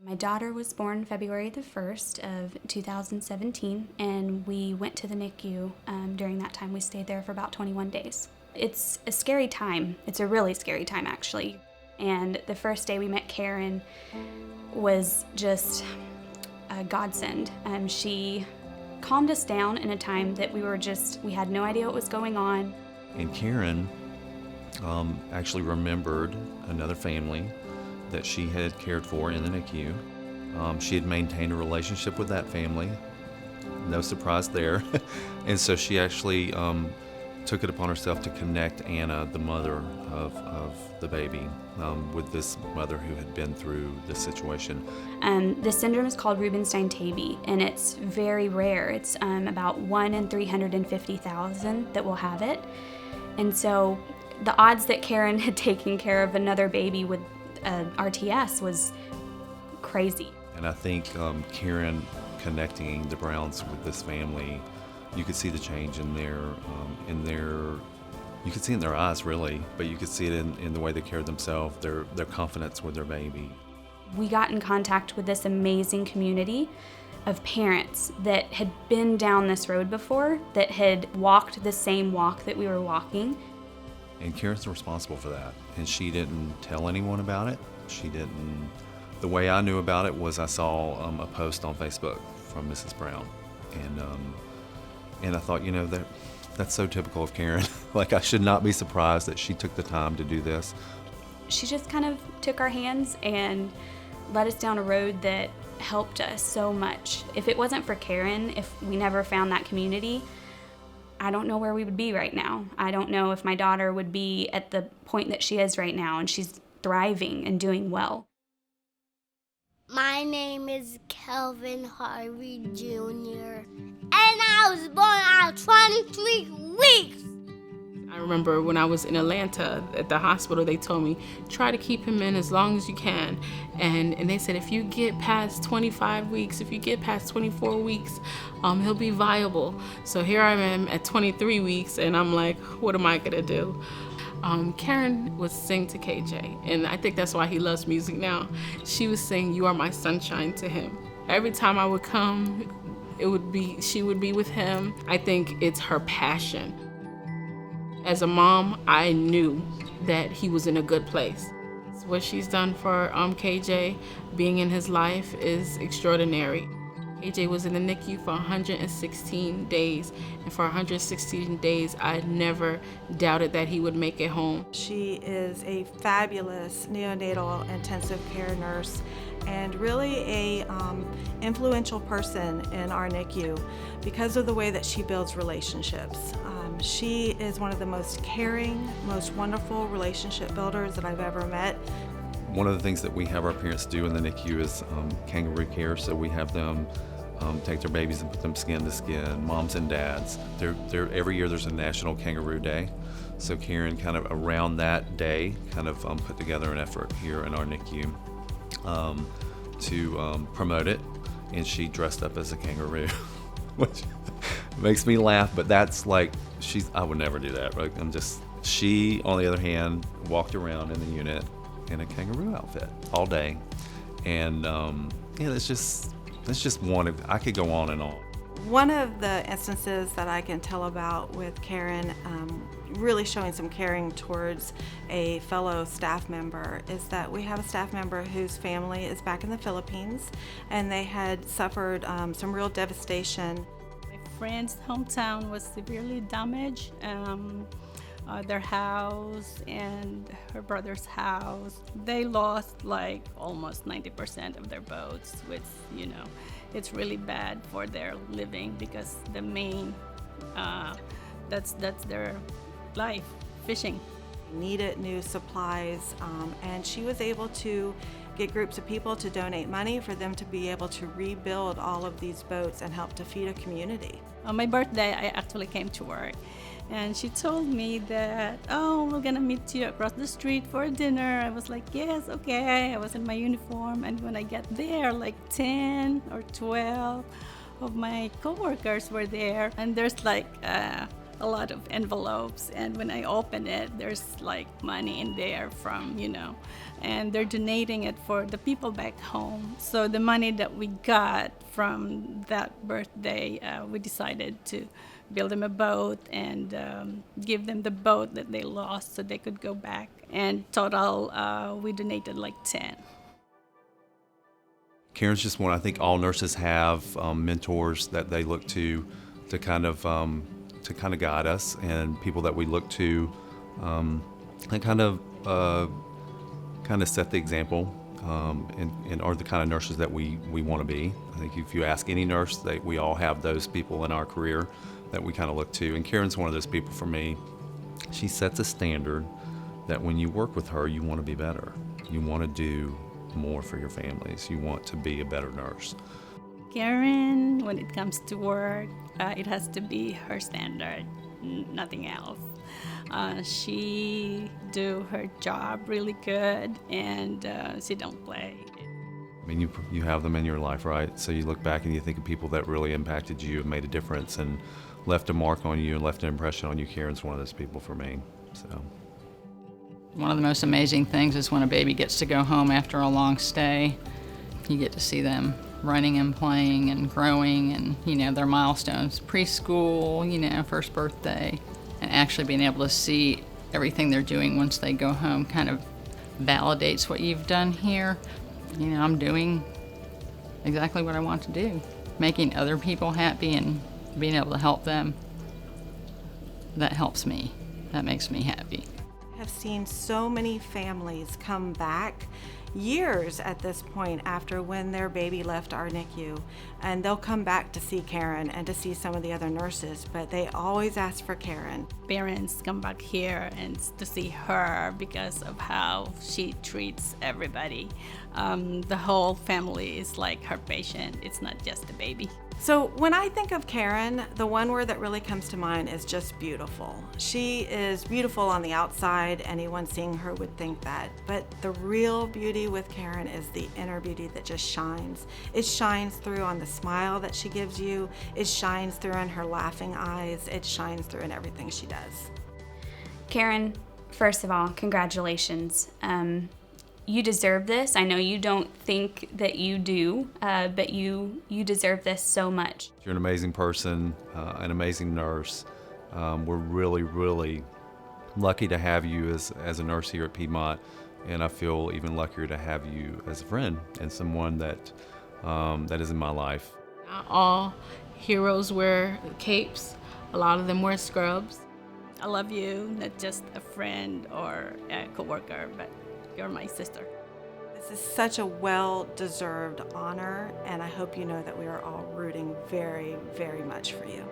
My daughter was born February the 1st of 2017, and we went to the NICU. During that time, we stayed there for about 21 days. It's a scary time. It's a really scary time, actually. And the first day we met Karen was just a godsend. She calmed us down in a time that we had no idea what was going on. And Karen actually remembered another family that she had cared for in the NICU. She had maintained a relationship with that family, no surprise there. And so she actually took it upon herself to connect Anna, the mother of the baby, with this mother who had been through this situation. This syndrome is called Rubinstein-Taybi, and it's very rare. It's about 1 in 350,000 that will have it. And so the odds that Karen had taken care of another baby with RTS was crazy. And I think Karen connecting the Browns with this family, you could see the change in their, you could see it in their eyes really, but you could see it in the way they cared themselves, their confidence with their baby. We got in contact with this amazing community of parents that had been down this road before, that had walked the same walk that we were walking. And Karen's responsible for that, and she didn't tell anyone about it. The way I knew about it was I saw a post on Facebook from Mrs. Brown, and I thought, that's so typical of Karen. Like, I should not be surprised that she took the time to do this. She just kind of took our hands and led us down a road that helped us so much. If it wasn't for Karen, if we never found that community, I don't know where we would be right now. I don't know if my daughter would be at the point that she is right now, and she's thriving and doing well. My name is Kelvin Harvey Jr., and I was born at 23 weeks. I remember when I was in Atlanta at the hospital, they told me, try to keep him in as long as you can. And they said, if you get past 25 weeks, if you get past 24 weeks, he'll be viable. So here I am at 23 weeks, and I'm like, what am I gonna do? Karen would sing to KJ, and I think that's why he loves music now. She would sing "You Are My Sunshine" to him. Every time I would come, she would be with him. I think it's her passion. As a mom, I knew that he was in a good place. What she's done for KJ, being in his life, is extraordinary. KJ was in the NICU for 116 days, and for 116 days, I never doubted that he would make it home. She is a fabulous neonatal intensive care nurse and really a influential person in our NICU because of the way that she builds relationships. She is one of the most caring, most wonderful relationship builders that I've ever met. One of the things that we have our parents do in the NICU is kangaroo care, so we have them take their babies and put them skin to skin, moms and dads. Every year there's a National Kangaroo Day, so Karen kind of around that day kind of put together an effort here in our NICU to promote it, and she dressed up as a kangaroo, which makes me laugh, but that's like, I would never do that, right? She, on the other hand, walked around in the unit in a kangaroo outfit all day, and it's just one. I could go on and on. One of the instances that I can tell about with Karen really showing some caring towards a fellow staff member is that we have a staff member whose family is back in the Philippines, and they had suffered some real devastation. My friend's hometown was severely damaged. Their house and her brother's house, they lost like almost 90% of their boats, which, it's really bad for their living because the main, that's their life, fishing. Needed new supplies, and she was able to get groups of people to donate money for them to be able to rebuild all of these boats and help to feed a community. On my birthday, I actually came to work. And she told me that, we're gonna meet you across the street for dinner. I was like, yes, okay. I was in my uniform, and when I got there, like 10 or 12 of my coworkers were there. And there's like a lot of envelopes, and when I open it, there's like money in there from, and they're donating it for the people back home. So the money that we got from that birthday, we decided to build them a boat and give them the boat that they lost so they could go back. And total, we donated like 10. Karen's just one. I think all nurses have mentors that they look to kind of guide us, and people that we look to and kind of set the example, and are the kind of nurses that we want to be. I think if you ask any nurse, we all have those people in our career that we kind of look to, and Karen's one of those people for me. She sets a standard that when you work with her, you want to be better. You want to do more for your families. You want to be a better nurse. Karen, when it comes to work, it has to be her standard, nothing else. She do her job really good, and she don't play. I mean, you have them in your life, right? So you look back and you think of people that really impacted you and made a difference and left a mark on you and left an impression on you. Karen's one of those people for me. So. One of the most amazing things is when a baby gets to go home after a long stay. You get to see them running and playing and growing, and their milestones, preschool, first birthday, and actually being able to see everything they're doing once they go home kind of validates what you've done here. I'm doing exactly what I want to do, making other people happy and being able to help them. That helps me. That makes me happy. Have seen so many families come back years at this point after when their baby left our NICU, and they'll come back to see Karen and to see some of the other nurses, but they always ask for Karen. Parents come back here and to see her because of how she treats everybody. The whole family is like her patient. It's not just the baby. So when I think of Karen, the one word that really comes to mind is just beautiful. She is beautiful on the outside. Anyone seeing her would think that. But the real beauty with Karen is the inner beauty that just shines. It shines through on the smile that she gives you. It shines through in her laughing eyes. It shines through in everything she does. Karen, first of all, congratulations. You deserve this. I know you don't think that you do, but you deserve this so much. You're an amazing person, an amazing nurse. We're really, really lucky to have you as a nurse here at Piedmont, and I feel even luckier to have you as a friend and someone that is in my life. Not all heroes wear capes. A lot of them wear scrubs. I love you, not just a friend or a coworker, but you're my sister. This is such a well-deserved honor, and I hope you know that we are all rooting very, very much for you.